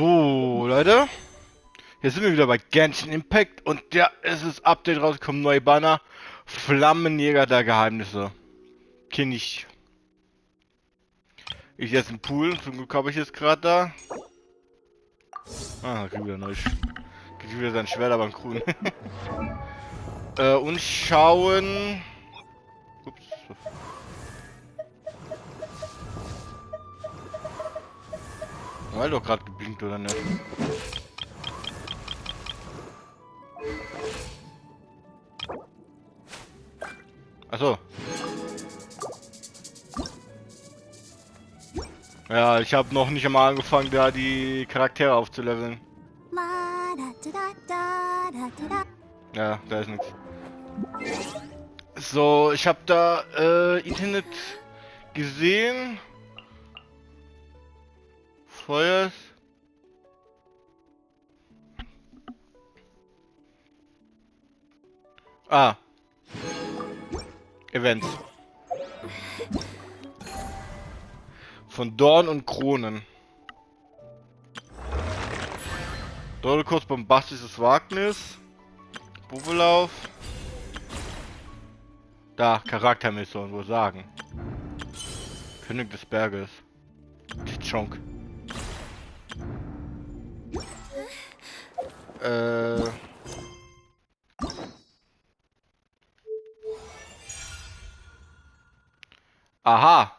So, Leute. Hier sind wir wieder bei Genshin Impact und ja, es ist Update rausgekommen, neue Banner. Flammenjäger der Geheimnisse. Kenn ich. Ich jetzt im Pool, zum Glück habe ich jetzt gerade da. Ah, krieg wieder neu. Krieg wieder sein Schwert, aber ein Grün. Und schauen. Ups. Weil doch gerade geblinkt oder nicht? Achso. Ja, ich habe noch nicht einmal angefangen, da die Charaktere aufzuleveln. Ja, da ist nichts. So, ich habe da Internet gesehen. Feuers. Ah. Events. Von Dorn und Kronen. Dort kurz bombastisches Wagnis. Bubelauf. Da, Charaktermission, wohl sagen. König des Berges. Tchonk. Aha.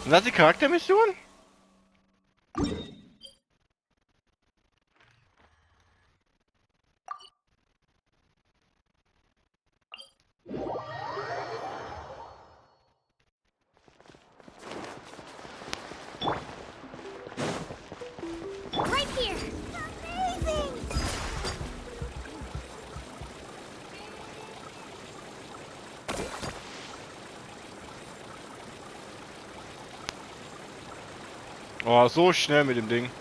Sind das die Charaktermission? Right here. Amazing. Oh, so schnell mit dem Ding.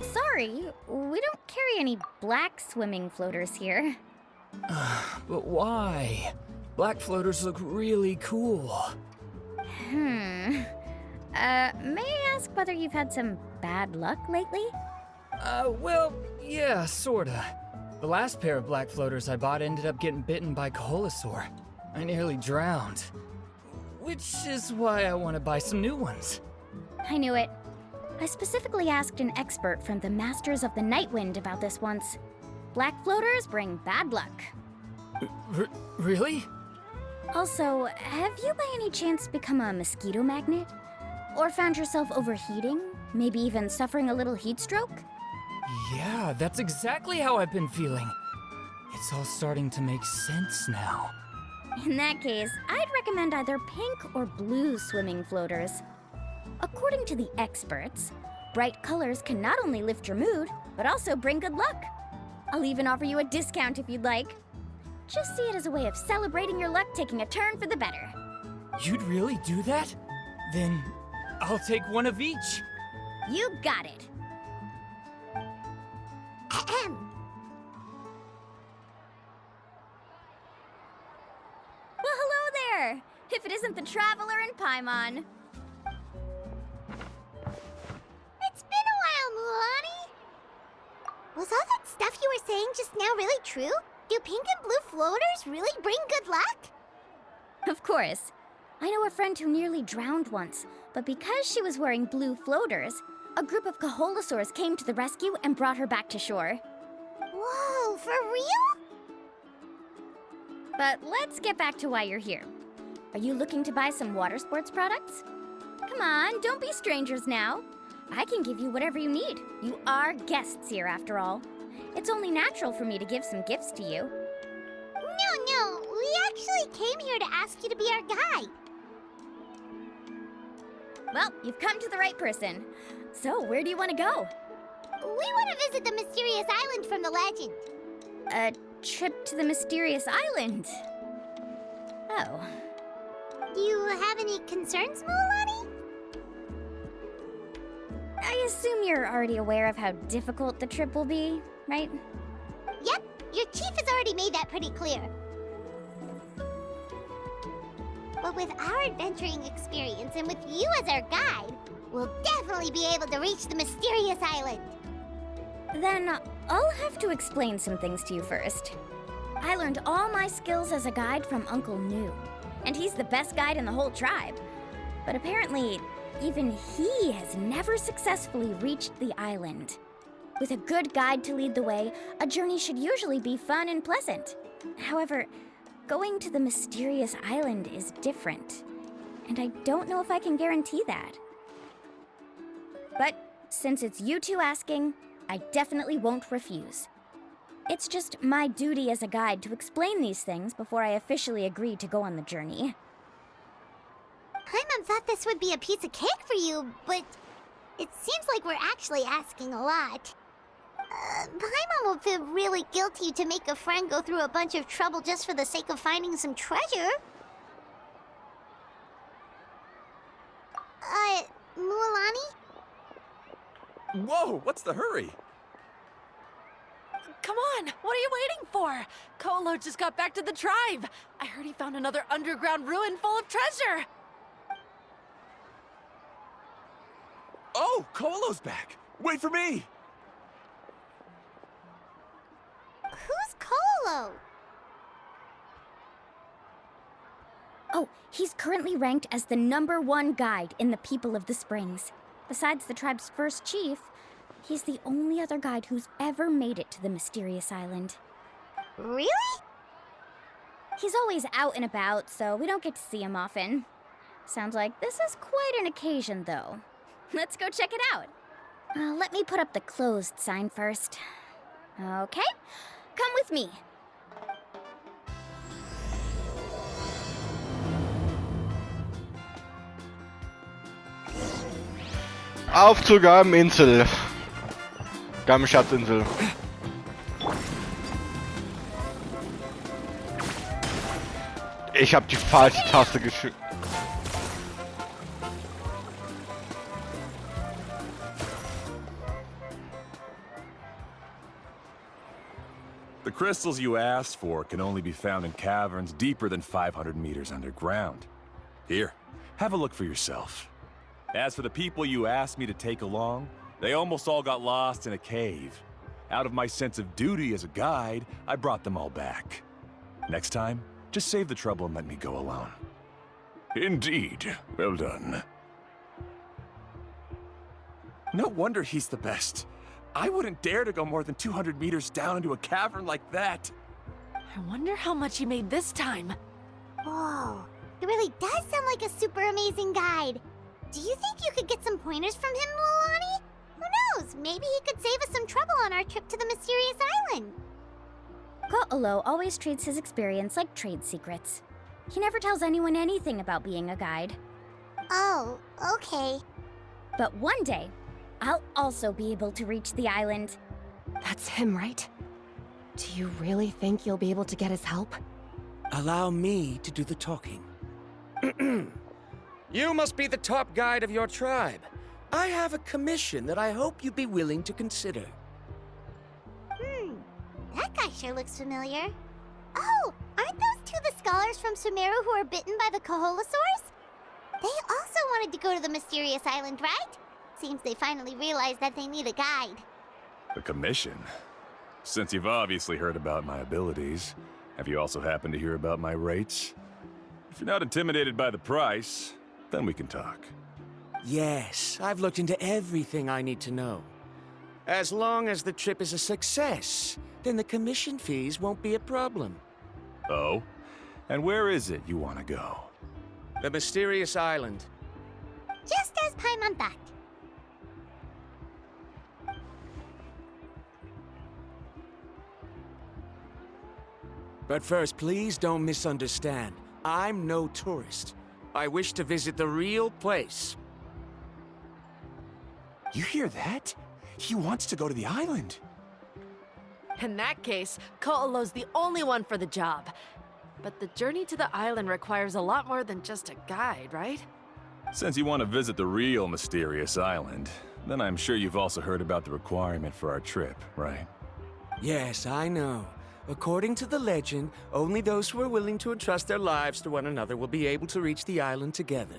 Sorry, we don't carry any black swimming floaters here. But why? Black floaters look really cool. May I ask whether you've had some bad luck lately? Well, yeah, sorta. The last pair of black floaters I bought ended up getting bitten by Koholosaur. I nearly drowned. Which is why I want to buy some new ones. I knew it. I specifically asked an expert from the Masters of the Nightwind about this once. Black floaters bring bad luck. Really? Also, have you by any chance become a mosquito magnet? Or found yourself overheating? Maybe even suffering a little heat stroke? Yeah, that's exactly how I've been feeling. It's all starting to make sense now. In that case, I'd recommend either pink or blue swimming floaters. According to the experts, bright colors can not only lift your mood, but also bring good luck. I'll even offer you a discount if you'd like. Just see it as a way of celebrating your luck taking a turn for the better. You'd really do that? Then I'll take one of each. You got it. Ahem. Well, hello there! If it isn't the Traveler in Paimon. It's been a while, Mulan. Was all that stuff you were saying just now really true? Do pink and blue floaters really bring good luck? Of course. I know a friend who nearly drowned once, but because she was wearing blue floaters, a group of Koholosaurs came to the rescue and brought her back to shore. Whoa, for real? But let's get back to why you're here. Are you looking to buy some water sports products? Come on, don't be strangers now. I can give you whatever you need. You are guests here, after all. It's only natural for me to give some gifts to you. No, we actually came here to ask you to be our guide. Well, you've come to the right person. So, where do you want to go? We want to visit the mysterious island from the legend. A trip to the mysterious island. Oh. Do you have any concerns, Mualani? I assume you're already aware of how difficult the trip will be, right? Yep, your chief has already made that pretty clear. But with our adventuring experience and with you as our guide, we'll definitely be able to reach the mysterious island. Then I'll have to explain some things to you first. I learned all my skills as a guide from Uncle New, and he's the best guide in the whole tribe. But apparently, even he has never successfully reached the island. With a good guide to lead the way, a journey should usually be fun and pleasant. However, going to the mysterious island is different, and I don't know if I can guarantee that. But since it's you two asking, I definitely won't refuse. It's just my duty as a guide to explain these things before I officially agree to go on the journey. Paimon thought this would be a piece of cake for you, but it seems like we're actually asking a lot. Paimon will feel really guilty to make a friend go through a bunch of trouble just for the sake of finding some treasure. Mualani? Whoa, what's the hurry? Come on, what are you waiting for? Kolo just got back to the tribe. I heard he found another underground ruin full of treasure. Oh, Kolo's back. Wait for me. Who's Kolo? Oh, he's currently ranked as the #1 guide in the People of the Springs. Besides the tribe's first chief, he's the only other guide who's ever made it to the mysterious island. Really? He's always out and about, so we don't get to see him often. Sounds like this is quite an occasion, though. Let's go check it out. Let me put up the closed sign first. Okay, come with me. Auf zur Geheiminsel. Geheime Schatzinsel. Ich hab die falsche Taste geschickt. The crystals you asked for can only be found in caverns deeper than 500 meters underground. Here, have a look for yourself. As for the people you asked me to take along, they almost all got lost in a cave. Out of my sense of duty as a guide, I brought them all back. Next time, just save the trouble and let me go alone. Indeed. Well done. No wonder he's the best. I wouldn't dare to go more than 200 meters down into a cavern like that. I wonder how much he made this time. Whoa, it really does sound like a super amazing guide. Do you think you could get some pointers from him, Mualani? Who knows? Maybe he could save us some trouble on our trip to the mysterious island. Ko'olo always treats his experience like trade secrets. He never tells anyone anything about being a guide. Oh, okay. But one day, I'll also be able to reach the island. That's him, right? Do you really think you'll be able to get his help? Allow me to do the talking. You must be the top guide of your tribe. I have a commission that I hope you'd be willing to consider. That guy sure looks familiar. Oh, aren't those two the scholars from Sumeru who are bitten by the Koholosaurs? They also wanted to go to the mysterious island, right? Seems they finally realized that they need a guide. The commission? Since you've obviously heard about my abilities, have you also happened to hear about my rates? If you're not intimidated by the price, then we can talk. Yes, I've looked into everything I need to know. As long as the trip is a success, then the commission fees won't be a problem. Oh? And where is it you want to go? The mysterious island. Just as Paimon thought. But first, please don't misunderstand. I'm no tourist. I wish to visit the real place. You hear that? He wants to go to the island. In that case, Ko'olo's the only one for the job. But the journey to the island requires a lot more than just a guide, right? Since you want to visit the real mysterious island, then I'm sure you've also heard about the requirement for our trip, right? Yes, I know. According to the legend, only those who are willing to entrust their lives to one another will be able to reach the island together.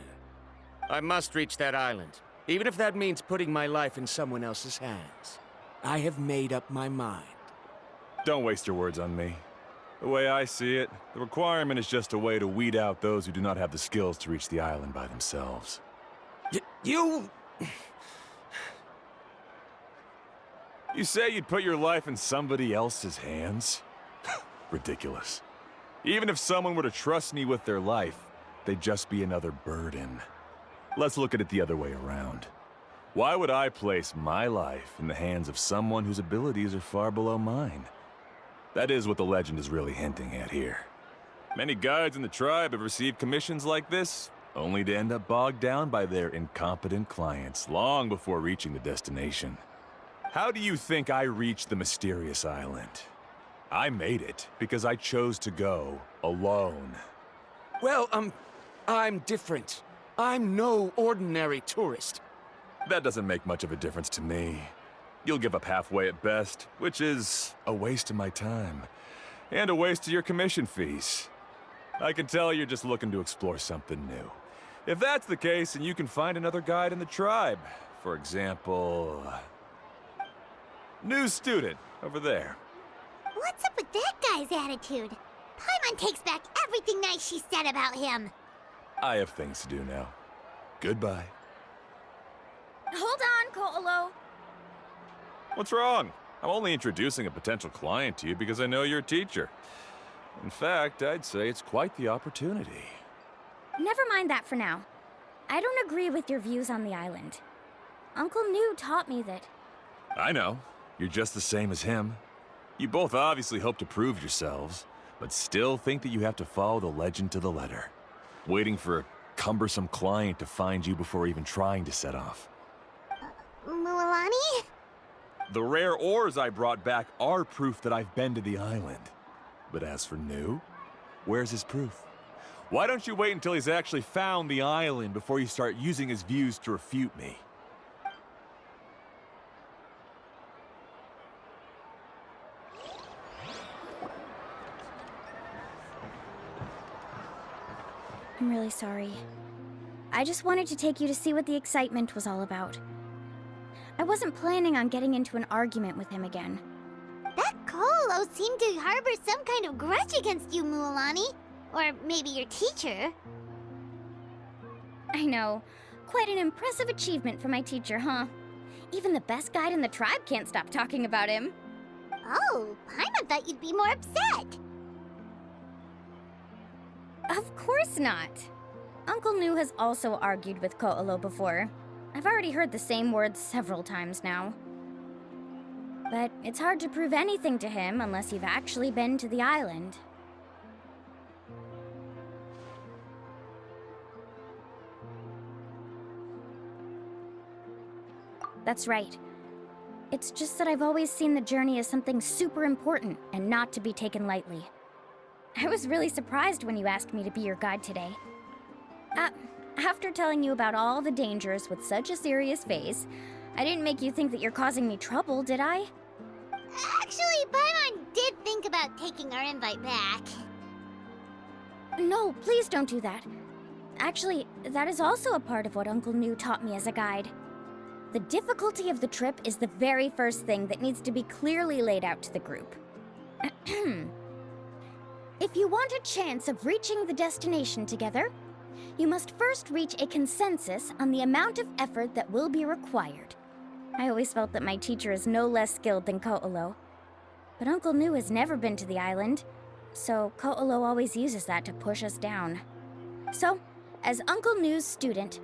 I must reach that island, even if that means putting my life in someone else's hands. I have made up my mind. Don't waste your words on me. The way I see it, the requirement is just a way to weed out those who do not have the skills to reach the island by themselves. You... You say you'd put your life in somebody else's hands? Ridiculous. Even if someone were to trust me with their life, they'd just be another burden. Let's look at it the other way around. Why would I place my life in the hands of someone whose abilities are far below mine? That is what the legend is really hinting at here. Many guides in the tribe have received commissions like this, only to end up bogged down by their incompetent clients long before reaching the destination. How do you think I reached the mysterious island? I made it because I chose to go alone. Well, I'm different. I'm no ordinary tourist. That doesn't make much of a difference to me. You'll give up halfway at best, which is a waste of my time. And a waste of your commission fees. I can tell you're just looking to explore something new. If that's the case, then you can find another guide in the tribe. For example... new student, over there. What's up with that guy's attitude? Paimon takes back everything nice she said about him. I have things to do now. Goodbye. Hold on, Ko'olo. What's wrong? I'm only introducing a potential client to you because I know you're a teacher. In fact, I'd say it's quite the opportunity. Never mind that for now. I don't agree with your views on the island. Uncle New taught me that... I know. You're just the same as him. You both obviously hope to prove yourselves, but still think that you have to follow the legend to the letter. Waiting for a cumbersome client to find you before even trying to set off. Mualani? The rare ores I brought back are proof that I've been to the island. But as for New, where's his proof? Why don't you wait until he's actually found the island before you start using his views to refute me? I'm really sorry. I just wanted to take you to see what the excitement was all about. I wasn't planning on getting into an argument with him again. That Ko'olo seemed to harbor some kind of grudge against you, Mualani. Or maybe your teacher. I know. Quite an impressive achievement for my teacher, huh? Even the best guide in the tribe can't stop talking about him. Oh, Paimon thought you'd be more upset. Of course not. Uncle New has also argued with Ko'olo before. I've already heard the same words several times now. But it's hard to prove anything to him unless you've actually been to the island. That's right. It's just that I've always seen the journey as something super important and not to be taken lightly. I was really surprised when you asked me to be your guide today. After telling you about all the dangers with such a serious face, I didn't make you think that you're causing me trouble, did I? Actually, Paimon did think about taking our invite back. No, please don't do that. Actually, that is also a part of what Uncle New taught me as a guide. The difficulty of the trip is the very first thing that needs to be clearly laid out to the group. If you want a chance of reaching the destination together, you must first reach a consensus on the amount of effort that will be required. I always felt that my teacher is no less skilled than Ko'olo. But Uncle New has never been to the island, so Ko'olo always uses that to push us down. So, as Uncle New's student,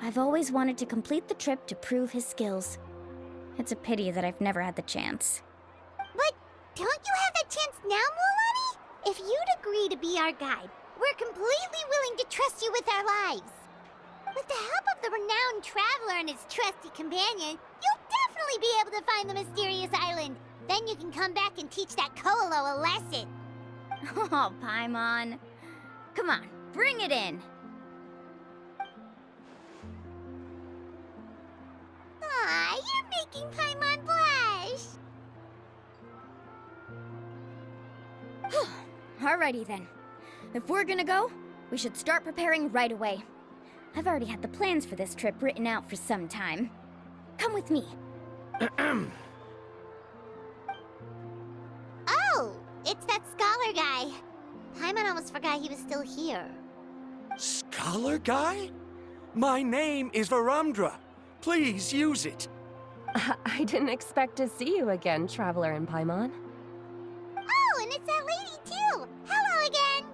I've always wanted to complete the trip to prove his skills. It's a pity that I've never had the chance. But don't you have that chance now, Mualani? If you'd agree to be our guide, we're completely willing to trust you with our lives. With the help of the renowned traveler and his trusty companion, you'll definitely be able to find the mysterious island. Then you can come back and teach that Ko'olo a lesson. Oh, Paimon. Come on, bring it in. Aw, you're making Paimon blush. Alrighty then. If we're gonna go, we should start preparing right away. I've already had the plans for this trip written out for some time. Come with me. Oh, it's that scholar guy. Paimon almost forgot he was still here. Scholar guy? My name is Varumdra. Please use it. I didn't expect to see you again, Traveler in Paimon. Oh, and it's that lady too. Hello again.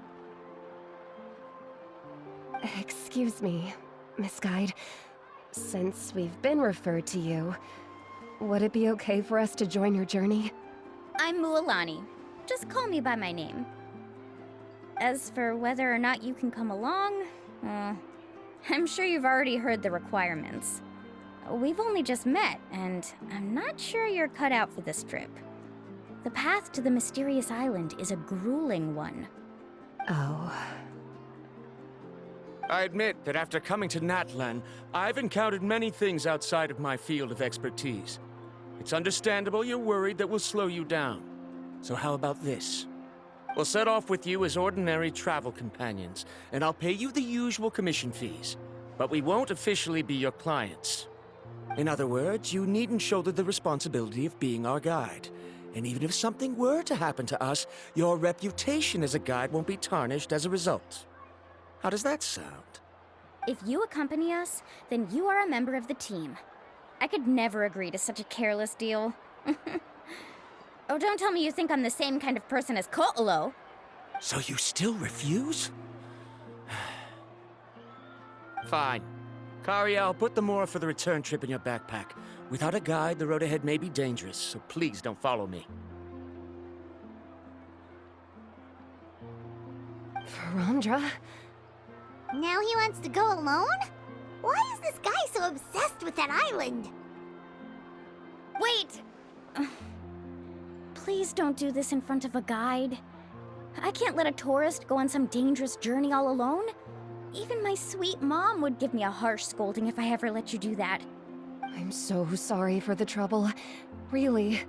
Excuse me, Miss Guide. Since we've been referred to you, would it be okay for us to join your journey? I'm Mualani. Just call me by my name. As for whether or not you can come along, I'm sure you've already heard the requirements. We've only just met, and I'm not sure you're cut out for this trip. The path to the mysterious island is a grueling one. Oh. I admit that after coming to Natlan, I've encountered many things outside of my field of expertise. It's understandable you're worried that we'll slow you down. So how about this? We'll set off with you as ordinary travel companions, and I'll pay you the usual commission fees. But we won't officially be your clients. In other words, you needn't shoulder the responsibility of being our guide. And even if something were to happen to us, your reputation as a guide won't be tarnished as a result. How does that sound? If you accompany us, then you are a member of the team. I could never agree to such a careless deal. Oh, don't tell me you think I'm the same kind of person as Ko'olo. So you still refuse? Fine. Kariel, put the Mora for the return trip in your backpack. Without a guide, the road ahead may be dangerous, so please don't follow me. Varumdra? Now he wants to go alone? Why is this guy so obsessed with that island? Wait! Please don't do this in front of a guide. I can't let a tourist go on some dangerous journey all alone. Even my sweet mom would give me a harsh scolding if I ever let you do that. I'm so sorry for the trouble. Really.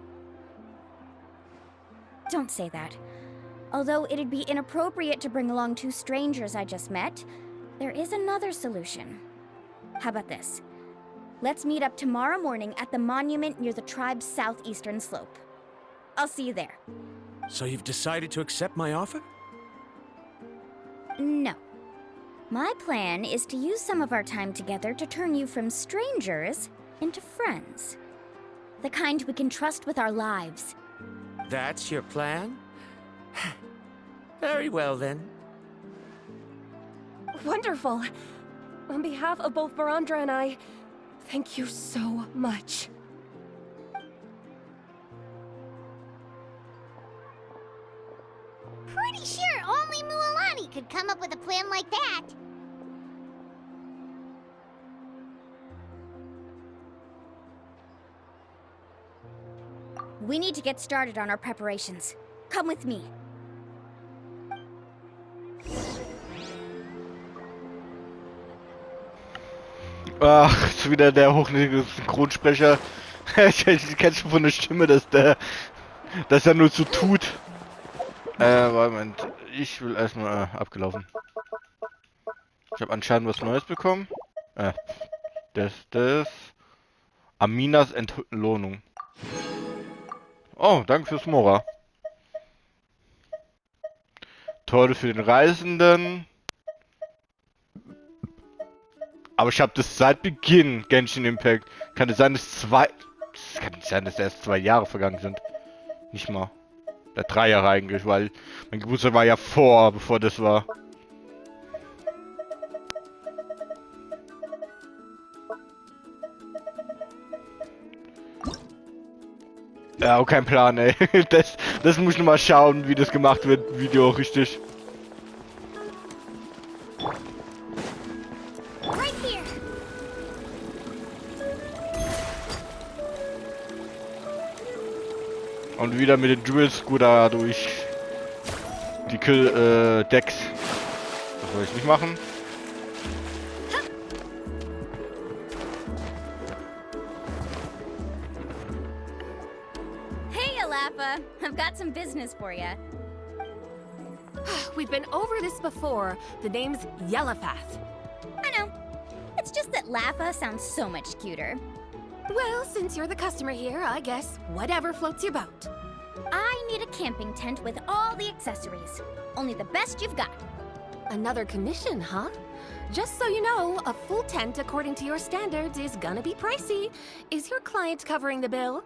Don't say that. Although it'd be inappropriate to bring along two strangers I just met, there is another solution. How about this? Let's meet up tomorrow morning at the monument near the tribe's southeastern slope. I'll see you there. So you've decided to accept my offer? No. My plan is to use some of our time together to turn you from strangers into friends. The kind we can trust with our lives. That's your plan? Very well, then. Wonderful. On behalf of both Varumdra and I, thank you so much. Pretty sure only Mualani could come up with a plan like that. We need to get started on our preparations. Come with me. Ach, ist wieder der hochnäsige Synchronsprecher. Ich kenn schon von der Stimme, dass er nur so tut. Moment. Ich will erstmal abgelaufen. Ich habe anscheinend was Neues bekommen. Das. Aminas Entlohnung. Oh, danke fürs Mora. Torte für den Reisenden. Aber ich habe das seit Beginn Genshin Impact. Kann es sein, dass erst 2 Jahre vergangen sind. Nicht mal. 3 Jahre eigentlich, weil mein Geburtstag war ja bevor das war. Ja, auch kein Plan, ey. Das muss ich noch mal schauen, wie das gemacht wird. Video auch richtig. Right here. Und wieder mit dem Dual Scooter durch. Die Decks. Das soll ich nicht machen. Hey, Alapha. I've got some business for you. We've been over this before. The name's Yellowpath. I know. It's just that Lapha sounds so much cuter. Well, since you're the customer here, I guess whatever floats your boat. I need a camping tent with all the accessories. Only the best you've got. Another commission, huh? Just so you know, a full tent according to your standards is gonna be pricey. Is your client covering the bill?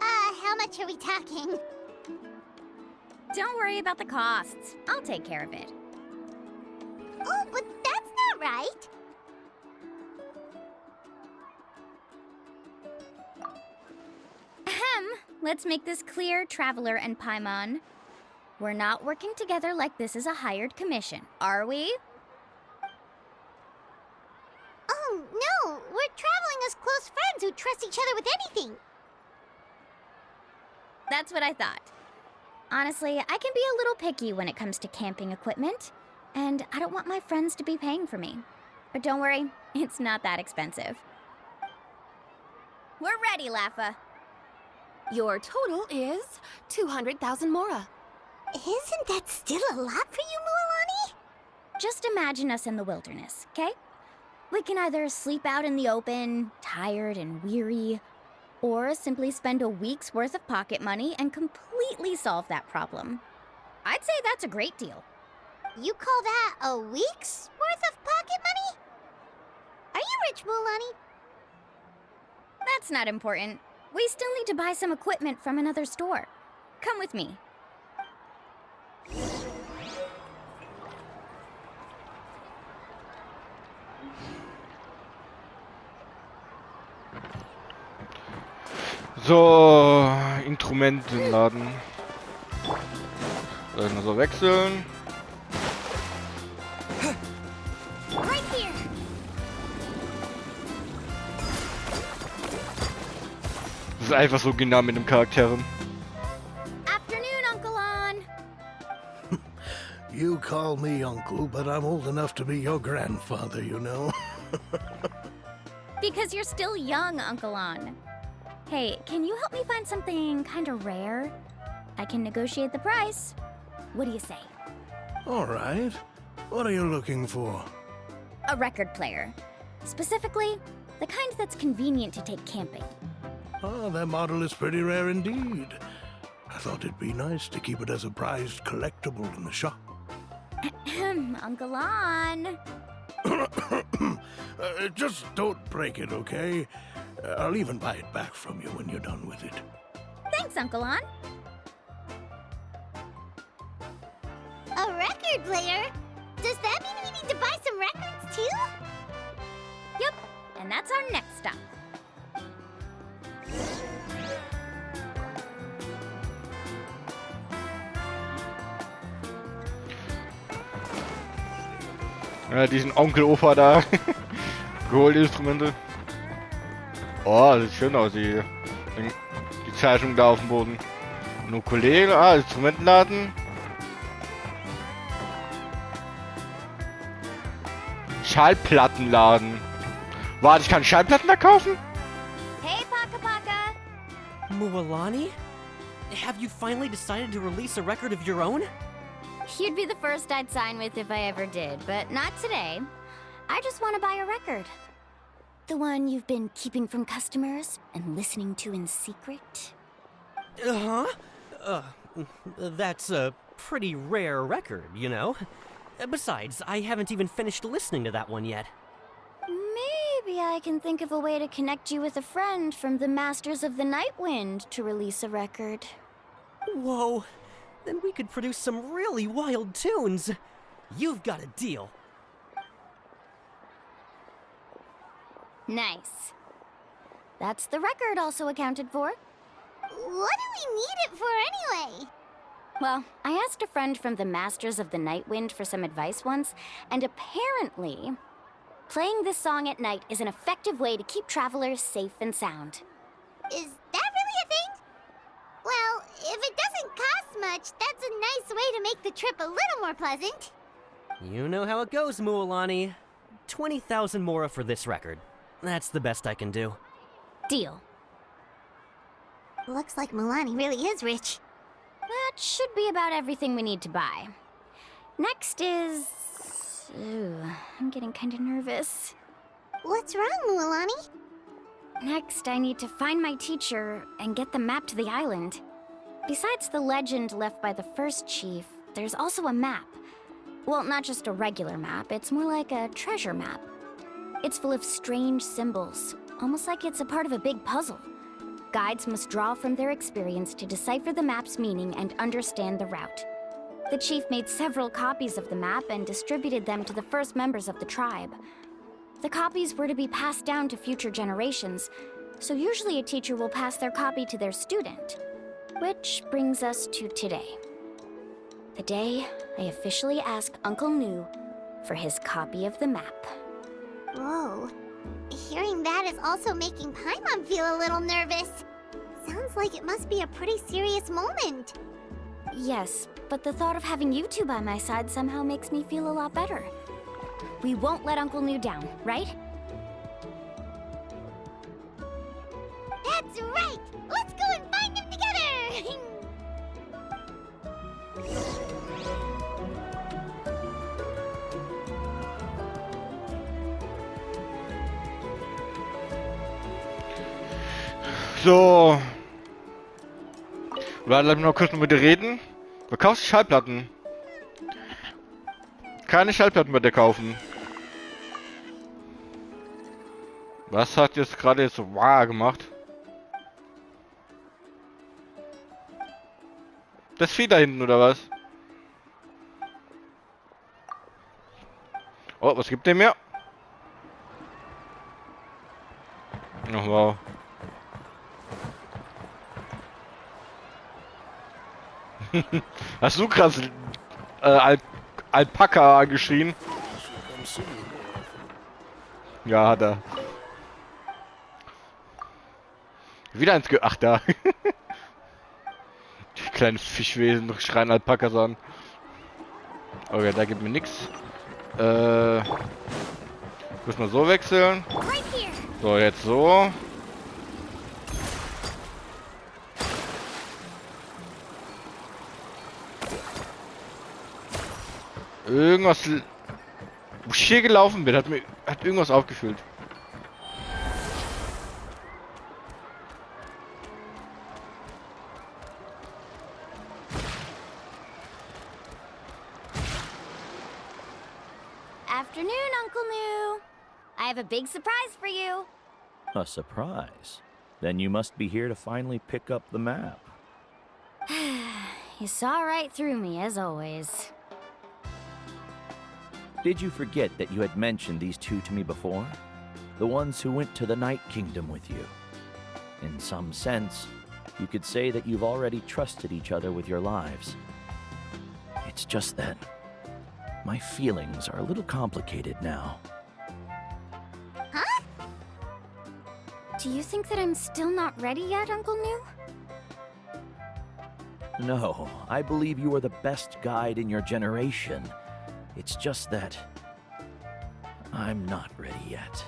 How much are we talking? Don't worry about the costs. I'll take care of it. Oh, but that's not right. Ahem. Let's make this clear, Traveler and Paimon. We're not working together like this is a hired commission, are we? Oh, no! We're traveling as close friends who trust each other with anything. That's what I thought. Honestly, I can be a little picky when it comes to camping equipment, and I don't want my friends to be paying for me. But don't worry, it's not that expensive. We're ready, Lapha. Your total is 200,000 mora. Isn't that still a lot for you, Mualani? Just imagine us in the wilderness, okay? We can either sleep out in the open, tired and weary, or simply spend a week's worth of pocket money and completely solve that problem. I'd say that's a great deal. You call that a week's worth of pocket money? Are you rich, Mualani? That's not important. We still need to buy some equipment from another store. Come with me. So, Instrumentenladen. Soll ich so wechseln? Right here. Das ist einfach so genau mit dem Charakteren. Afternoon, Uncle On. You call me uncle, but I'm old enough to be your grandfather, you know. Because you're still young, Uncle On. Hey, can you help me find something kind of rare? I can negotiate the price. What do you say? All right. What are you looking for? A record player. Specifically, the kind that's convenient to take camping. Oh, that model is pretty rare indeed. I thought it'd be nice to keep it as a prized collectible in the shop. Uncle On. Just don't break it, okay? I'll even buy it back from you when you're done with it. Thanks, Uncle On. A record player? Does that mean we need to buy some records too? Yep, and that's our next stop. Ja, diesen Onkel-Opa da. Geholt Instrumente. Oh, das sieht schön aus, die Zeichnung da auf dem Boden. Ein Ukulele, Instrumentenladen. Schallplattenladen. Warte, ich kann Schallplatten da kaufen? Hey, Paka Paka. Mualani? Have you finally decided to release a record of your own? You'd be the first I'd sign with if I ever did, but not today. I just want to buy a record. The one you've been keeping from customers and listening to in secret? That's a pretty rare record, you know? Besides, I haven't even finished listening to that one yet. Maybe I can think of a way to connect you with a friend from the Masters of the Night Wind to release a record. Whoa, then we could produce some really wild tunes. You've got a deal. Nice. That's the record also accounted for. What do we need it for anyway? Well, I asked a friend from the Masters of the Night Wind for some advice once, and apparently, playing this song at night is an effective way to keep travelers safe and sound. Is that really a thing? Well, if it doesn't cost much, that's a nice nice way to make the trip a little more pleasant. You know how it goes, Mualani. 20,000 mora for this record. That's the best I can do. Deal. Looks like Milani really is rich. That should be about everything we need to buy. Next is... Ooh, I'm getting kinda nervous. What's wrong, Mualani? Next, I need to find my teacher and get the map to the island. Besides the legend left by the first chief, there's also a map. Well, not just a regular map, it's more like a treasure map. It's full of strange symbols, almost like it's a part of a big puzzle. Guides must draw from their experience to decipher the map's meaning and understand the route. The chief made several copies of the map and distributed them to the first members of the tribe. The copies were to be passed down to future generations, so usually a teacher will pass their copy to their student. Which brings us to today. The day I officially ask Uncle Nu for his copy of the map. Whoa. Hearing that is also making Paimon feel a little nervous. Sounds like it must be a pretty serious moment. Yes, but the thought of having you two by my side somehow makes me feel a lot better. We won't let Uncle Nu down, right? That's right! Let's go and find him together! So. Lass mich noch kurz mit dir reden. Verkaufst du Schallplatten? Keine Schallplatten bei dir kaufen. Was hat jetzt gerade jetzt so wow gemacht? Das Vieh da hinten, oder was? Oh, was gibt der mir? Oh, wow. Hast du krass Alpaka geschrien? Ja, hat er. Wieder ins Ach, da. Die kleinen Fischwesen schreien Alpakas an. Okay, da gibt mir nichts. Muss man so wechseln. So, jetzt so. Irgendwas, wo ich hier gelaufen bin, hat irgendwas aufgefüllt. Afternoon, Uncle Nu. I have a big surprise for you. A surprise? Then you must be here to finally pick up the map. You saw right through me, as always. Did you forget that you had mentioned these two to me before? The ones who went to the Night Kingdom with you. In some sense, you could say that you've already trusted each other with your lives. It's just that my feelings are a little complicated now. Huh? Do you think that I'm still not ready yet, Uncle Nu? No, I believe you are the best guide in your generation. It's just that I'm not ready yet.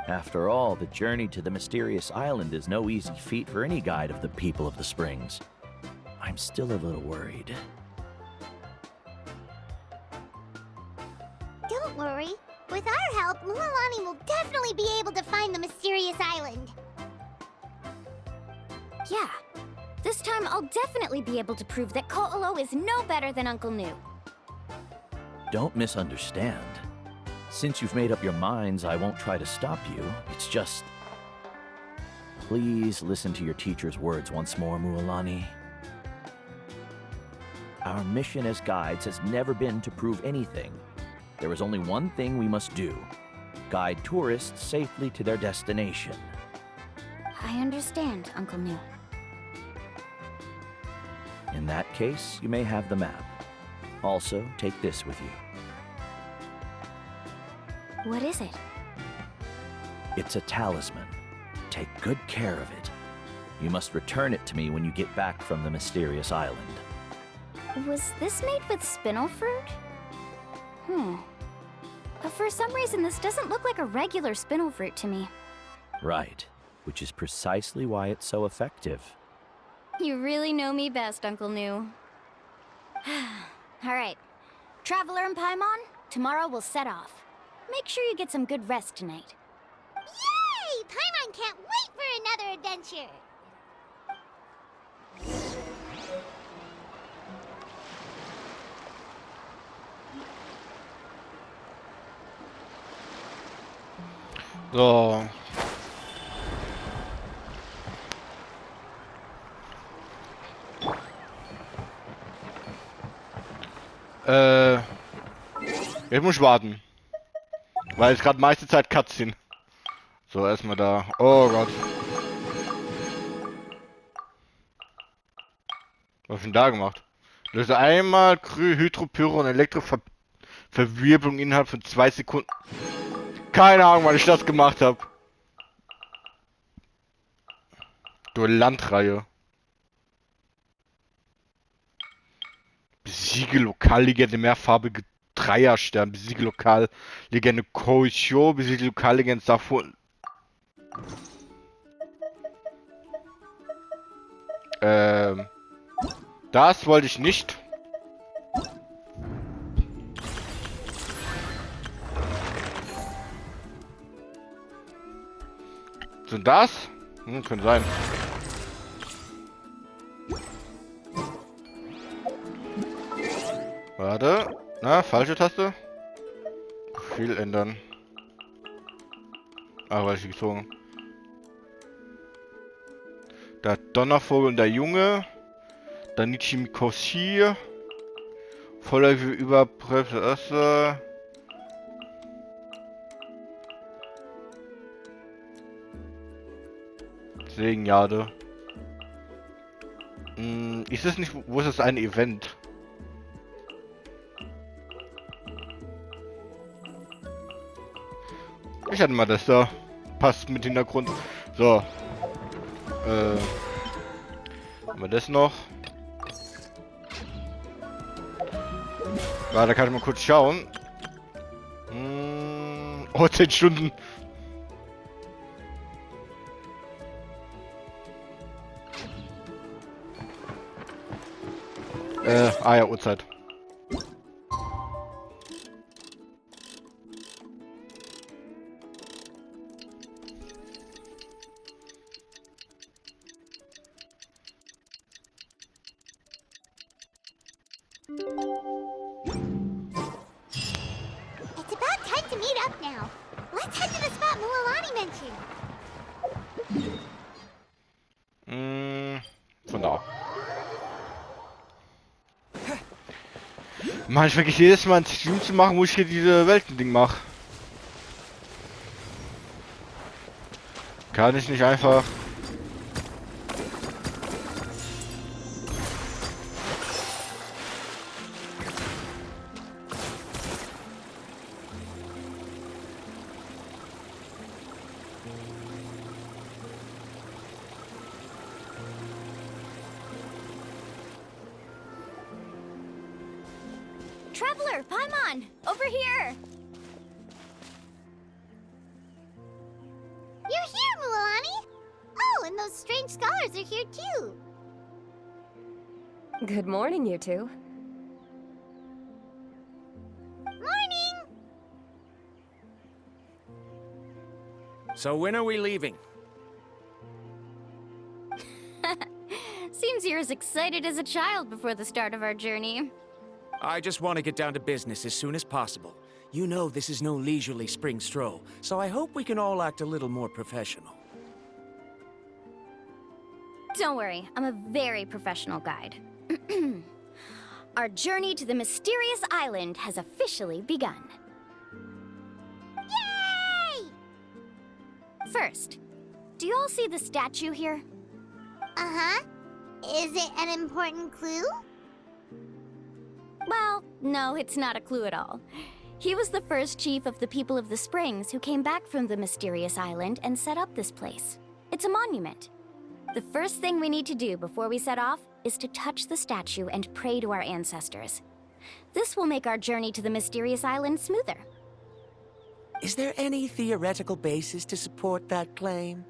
After all, the journey to the mysterious island is no easy feat for any guide of the people of the springs. I'm still a little worried. Don't worry. With our help, Mualani will definitely be able to find the mysterious island. Yeah. This time I'll definitely be able to prove that Ko'olo is no better than Uncle Nu. Don't misunderstand. Since you've made up your minds, I won't try to stop you. It's just... Please listen to your teacher's words once more, Mualani. Our mission as guides has never been to prove anything. There is only one thing we must do. Guide tourists safely to their destination. I understand, Uncle Nu. In that case, you may have the map. Also, take this with you. What is it? It's a talisman. Take good care of it. You must return it to me when you get back from the mysterious island. Was this made with spinel fruit? But for some reason, this doesn't look like a regular spinel fruit to me. Right, which is precisely why it's so effective. You really know me best, Uncle New. Alright, Traveler and Paimon, tomorrow we'll set off. Make sure you get some good rest tonight. Yay! Paimon can't wait for another adventure! So. Jetzt muss ich warten. Weil es gerade meiste Zeit Cutscene. So, erstmal da. Oh Gott. Was hab ich denn da gemacht? Löse einmal Hydropyro und Elektroverwirbelung innerhalb von 2 Sekunden. Keine Ahnung, wann ich das gemacht habe. Du Landreihe. Besiege Lokallegende mehrfarbige Dreierstern. Besiege Lokallegende Koisho. Besiege Lokallegende Safo. Das wollte ich nicht. Sind das? Könnte sein. Warte. Na, falsche Taste. Profil ändern. Ah, weil ich die gezogen. Der Donnervogel und der Junge. Dann Nichimikoshi. Voller überprüfte Segenjade. Ist es nicht, wo ist das ein Event? Ich hatte mal das da. Passt mit Hintergrund. So. Haben wir das noch? Da kann ich mal kurz schauen. Oh, 10 Stunden. Ja, Uhrzeit. It's about time to meet up now. Let's head to the spot Mualani mentioned. Von da. Mann, ich vergesse jedes Mal ein Stream zu machen, wo ich hier diese Weltending mache. Kann ich nicht einfach. Traveler, Paimon, over here! You're here, Mualani! Oh, and those strange scholars are here too. Good morning, you two. Morning! So when are we leaving? Seems you're as excited as a child before the start of our journey. I just want to get down to business as soon as possible. You know this is no leisurely spring stroll, so I hope we can all act a little more professional. Don't worry, I'm a very professional guide. Our journey to the mysterious island has officially begun. Yay! First, do you all see the statue here? Uh-huh. Is it an important clue? Well, no, it's not a clue at all. He was the first chief of the people of the Springs who came back from the mysterious island and set up this place. It's a monument. The first thing we need to do before we set off is to touch the statue and pray to our ancestors. This will make our journey to the mysterious island smoother. Is there any theoretical basis to support that claim?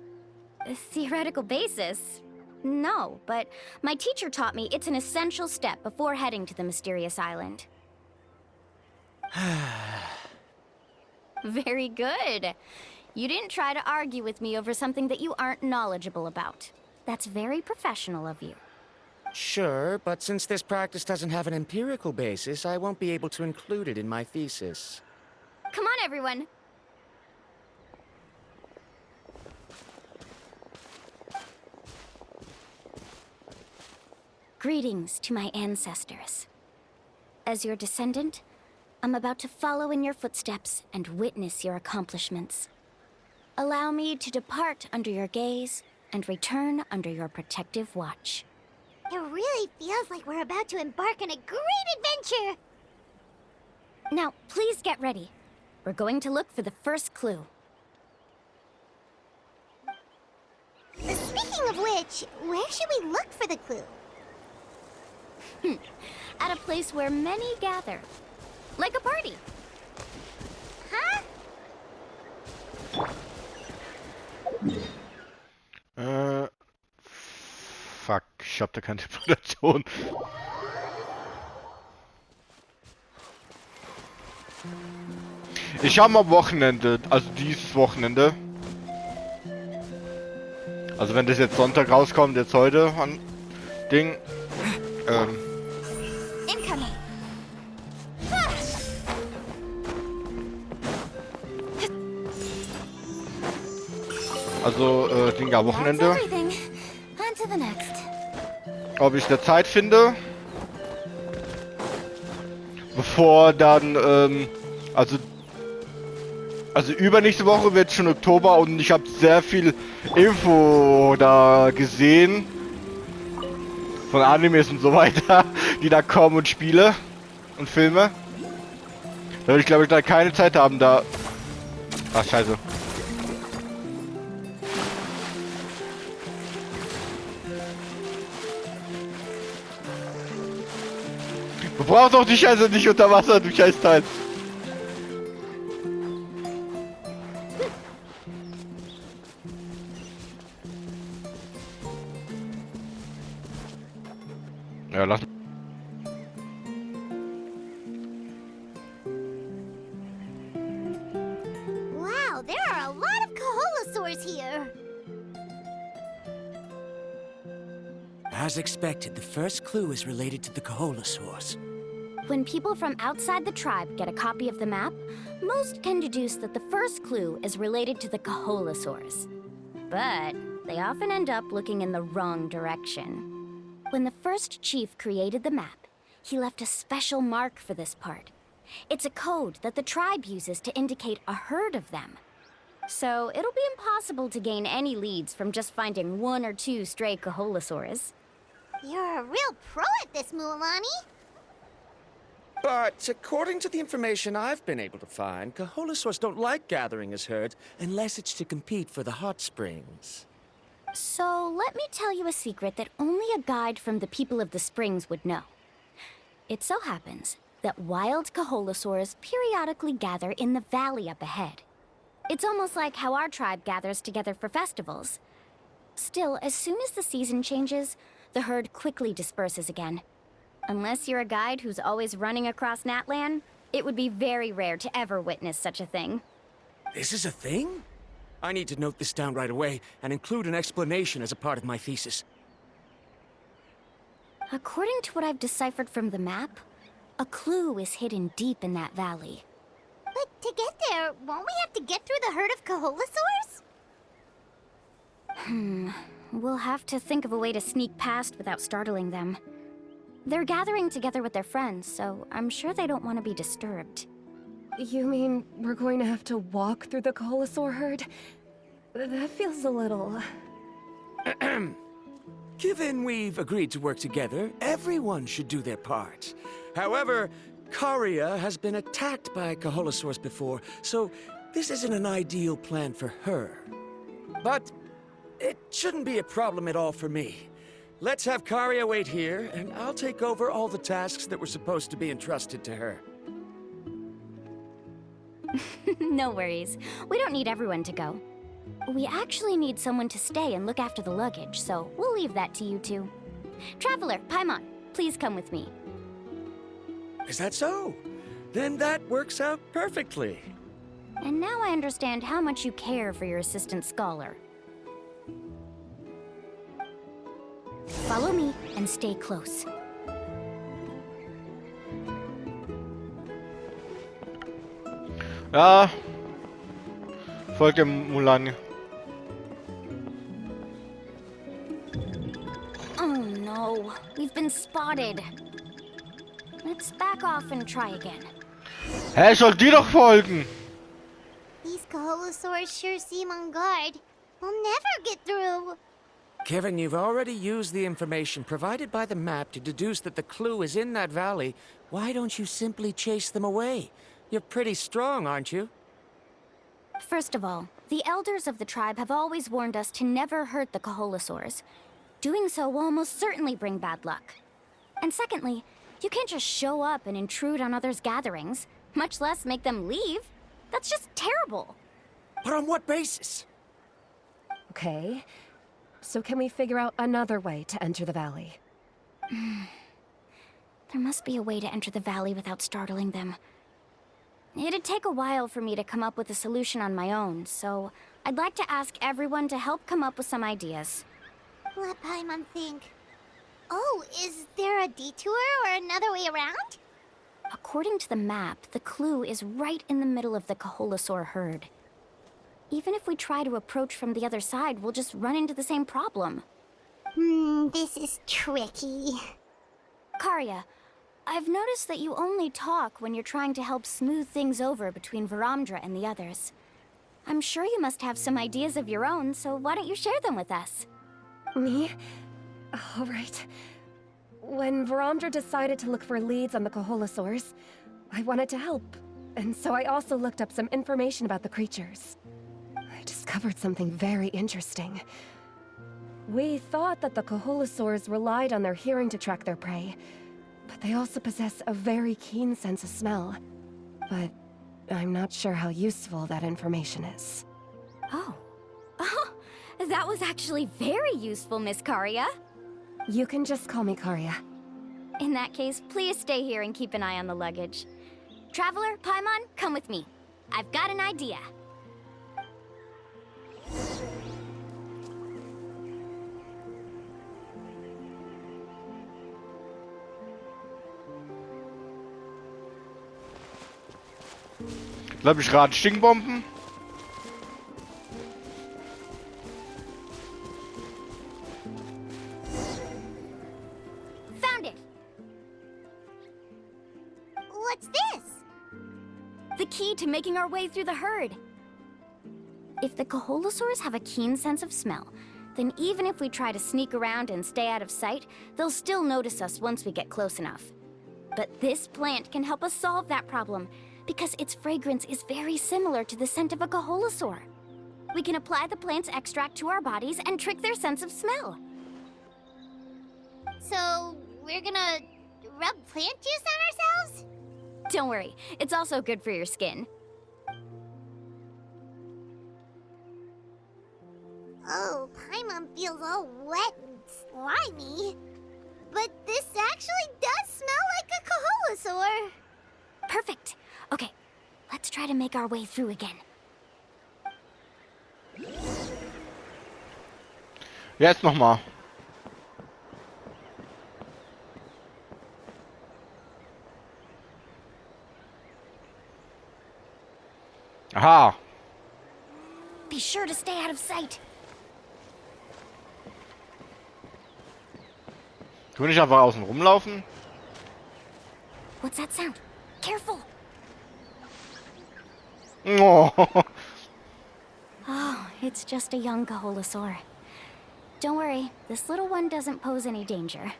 A theoretical basis? No, but my teacher taught me it's an essential step before heading to the mysterious island. Very good. You didn't try to argue with me over something that you aren't knowledgeable about. That's very professional of you. Sure, but since this practice doesn't have an empirical basis, I won't be able to include it in my thesis. Come on, everyone. Greetings to my ancestors. As your descendant, I'm about to follow in your footsteps and witness your accomplishments. Allow me to depart under your gaze and return under your protective watch. It really feels like we're about to embark on a great adventure! Now, please get ready. We're going to look for the first clue. Speaking of which, where should we look for the clue? At a place where many gather. Like a party. Huh? Fuck, ich hab da keine Interpretation. Ich habe am Wochenende, also dieses Wochenende. Also wenn das jetzt Sonntag rauskommt, jetzt heute an Ding. Incoming. Also Ding, ja, Wochenende. That's everything. On to the next. Ob ich da Zeit finde. Bevor dann, also übernächste Woche wird schon Oktober und ich habe sehr viel Info da gesehen. Von Animes und so weiter, die da kommen und Spiele und Filme. Da würde ich glaube ich da keine Zeit haben da. Ach scheiße. Du brauchst doch die Scheiße nicht unter Wasser, du Scheißteil. Ja, lass. Wow, there are a lot of Kaholasaurs here! As expected, the first clue is related to the Kaholasaurs. When people from outside the tribe get a copy of the map, most can deduce that the first clue is related to the Kaholasaurs. But they often end up looking in the wrong direction. When the first chief created the map, he left a special mark for this part. It's a code that the tribe uses to indicate a herd of them. So it'll be impossible to gain any leads from just finding one or two stray Kaholasaurs. You're a real pro at this, Mualani. But according to the information I've been able to find, Kaholasaurs don't like gathering as herds unless it's to compete for the hot springs. So let me tell you a secret that only a guide from the people of the springs would know. It so happens that wild Kaholasaurs periodically gather in the valley up ahead. It's almost like how our tribe gathers together for festivals. Still, as soon as the season changes, the herd quickly disperses again. Unless you're a guide who's always running across Natlan, it would be very rare to ever witness such a thing. This is a thing? I need to note this down right away and include an explanation as a part of my thesis. According to what I've deciphered from the map, a clue is hidden deep in that valley. But to get there, won't we have to get through the herd of Kaholasaurs? We'll have to think of a way to sneak past without startling them. They're gathering together with their friends, so I'm sure they don't want to be disturbed. You mean we're going to have to walk through the Kaholasaur herd? That feels a little... Given we've agreed to work together, everyone should do their part. However, Karia has been attacked by Kaholasaurs before, so this isn't an ideal plan for her. But It shouldn't be a problem at all for me. Let's have Karia wait here, and I'll take over all the tasks that were supposed to be entrusted to her. No worries. We don't need everyone to go. We actually need someone to stay and look after the luggage, so we'll leave that to you two. Traveler, Paimon, please come with me. Is that so? Then that works out perfectly. And now I understand how much you care for your assistant scholar. Follow me and stay close. Ja. Folgt dem Mulan. Oh no, we've been spotted. Let's back off and try again. Hä, soll die doch folgen? These Kaholosaurs sure seem on guard. We'll never get through. Kevin, you've already used the information provided by the map to deduce that the clue is in that valley. Why don't you simply chase them away? You're pretty strong, aren't you? First of all, the elders of the tribe have always warned us to never hurt the Kaholosaurs. Doing so will almost certainly bring bad luck. And secondly, you can't just show up and intrude on others' gatherings, much less make them leave. That's just terrible. But on what basis? Okay. So can we figure out another way to enter the valley? There must be a way to enter the valley without startling them. It'd take a while for me to come up with a solution on my own, so I'd like to ask everyone to help come up with some ideas. Let Paimon think. Oh, is there a detour or another way around? According to the map, the clue is right in the middle of the Kaholosaur herd. Even if we try to approach from the other side, we'll just run into the same problem. This is tricky. Karia, I've noticed that you only talk when you're trying to help smooth things over between Varamdra and the others. I'm sure you must have some ideas of your own, so why don't you share them with us? Me? All right. When Varamdra decided to look for leads on the Kaholosaurs, I wanted to help. And so I also looked up some information about the creatures. I discovered something very interesting. We thought that the Kaholosaurs relied on their hearing to track their prey, but they also possess a very keen sense of smell. But I'm not sure how useful that information is. Oh. Oh, that was actually very useful, Miss Karia. You can just call me Karia. In that case, please stay here and keep an eye on the luggage. Traveler, Paimon, come with me. I've got an idea. Glaub ich rate Stinkbomben. Found it! What's this? The key to making our way through the herd. If the Kaholosaurs have a keen sense of smell, then even if we try to sneak around and stay out of sight, they'll still notice us once we get close enough. But this plant can help us solve that problem, because its fragrance is very similar to the scent of a Kaholosaur. We can apply the plant's extract to our bodies and trick their sense of smell. So, we're gonna rub plant juice on ourselves? Don't worry, it's also good for your skin. Oh, Paimon feels all wet and slimy. But this actually does smell like a Kaholosaur. Perfect. Okay, let's try to make our way through again. Jetzt nochmal. Aha. Be sure to stay out of sight. Können wir nicht einfach außen rumlaufen? What's that sound? Careful! Oh. Oh, it's just a young Kaholosaur. Don't worry, this little one doesn't pose any danger.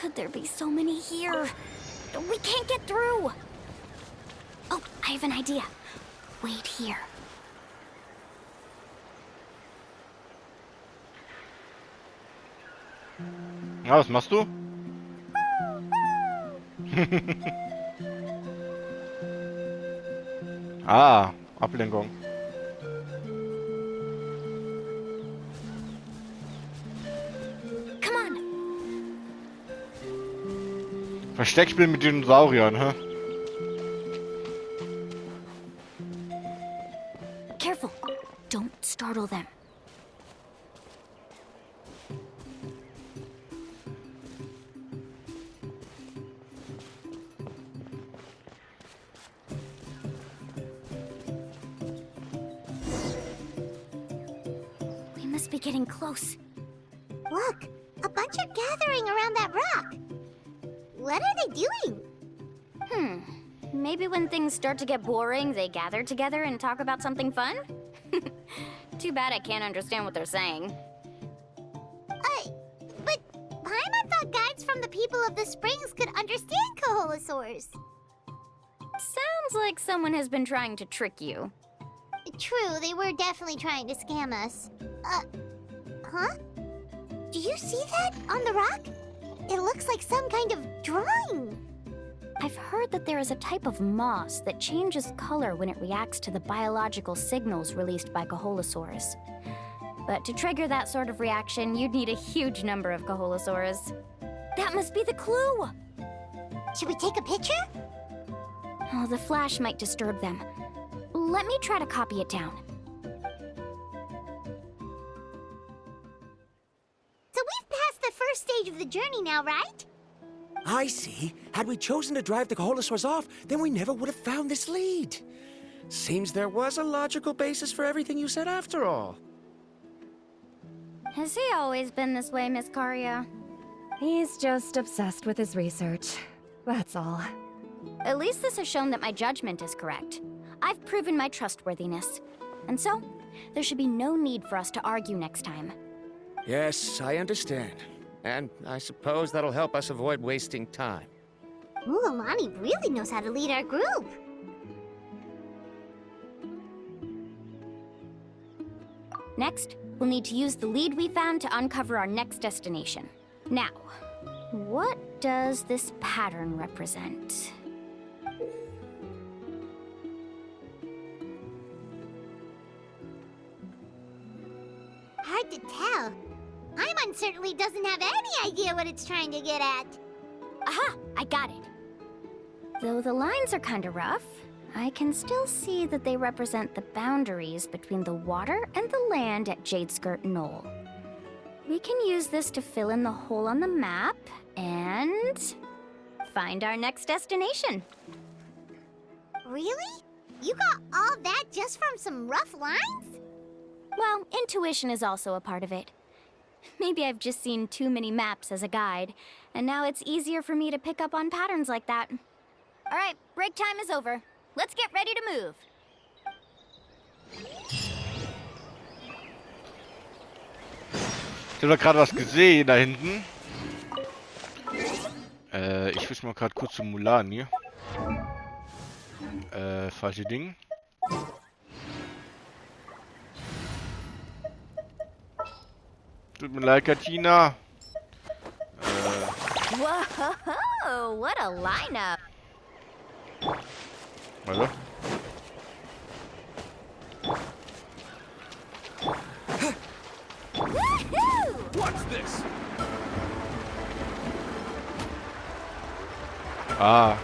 could there be so many here? We can't get through! Oh, I have an idea. Wait here. Ja, was machst du? Ah, Ablenkung. Come on. Versteckspiel mit Dinosauriern, hä? Careful. Don't startle them. We must be getting close. Look, a bunch are gathering around that rock. What are they doing? Maybe when things start to get boring, they gather together and talk about something fun? Too bad I can't understand what they're saying. But Paimon thought guides from the people of the springs could understand Koholosaurs. Sounds like someone has been trying to trick you. True, they were definitely trying to scam us. Huh? Do you see that on the rock? It looks like some kind of drawing. I've heard that there is a type of moss that changes color when it reacts to the biological signals released by Koholosaurs. But to trigger that sort of reaction, you'd need a huge number of Koholosaurs. That must be the clue! Should we take a picture? Oh, the flash might disturb them. Let me try to copy it down. So we've passed the first stage of the journey now, right? I see. Had we chosen to drive the Koholosaurs off, then we never would have found this lead. Seems there was a logical basis for everything you said after all. Has he always been this way, Miss Karia? He's just obsessed with his research. That's all. At least this has shown that my judgment is correct. I've proven my trustworthiness. And so, there should be no need for us to argue next time. Yes, I understand. And I suppose that'll help us avoid wasting time. Alani really knows how to lead our group. Next, we'll need to use the lead we found to uncover our next destination. Now, what does this pattern represent? Hard to tell. Paimon certainly doesn't have any idea what it's trying to get at. Aha! I got it. Though the lines are kinda rough, I can still see that they represent the boundaries between the water and the land at Jadeskirt Knoll. We can use this to fill in the hole on the map and find our next destination. Really? You got all that just from some rough lines? Well, intuition is also a part of it. Maybe I've just seen too many maps as a guide, and now it's easier for me to pick up on patterns like that. All right, break time is over. Let's get ready to move. Ich habe da gerade was gesehen da hinten. Ich wisch mal gerade kurz zum Mulan hier. Falsche Ding. Tut mir leid, Katina. Whoa, what a lineup. Warte. What's this? Ah.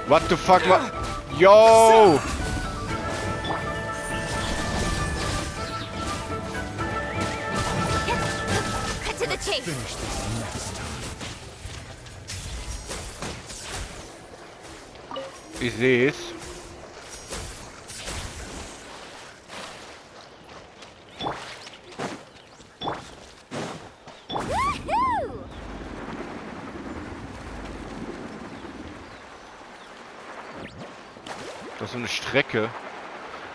What the fuck? Yo! Cut to the chase. Finish this next time. Ich sehe es. Das ist so eine Strecke.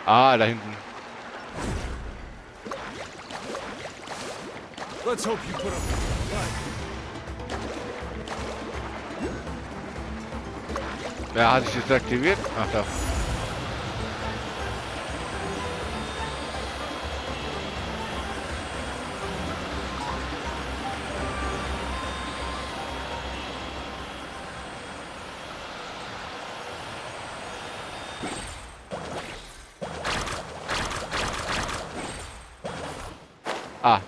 Ah, da hinten. Let's hope you put up. Ja, hat sich jetzt aktiviert? Ach da. Ah.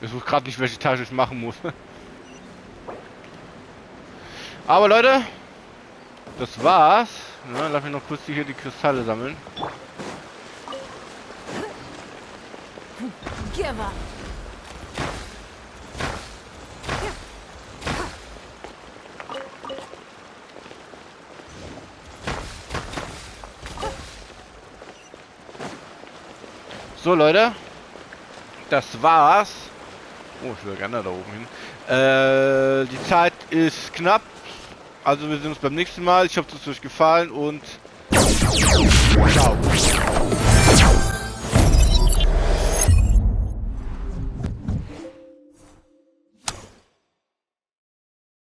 Ich wusste gerade nicht, welche Tasche ich machen muss. Aber Leute, das war's. Na, lass mich noch kurz hier die Kristalle sammeln. Give up. So Leute, das war's. Oh, ich will gerne da oben hin. Die Zeit ist knapp. Also wir sehen uns beim nächsten Mal. Ich hoffe, es hat euch gefallen und ciao.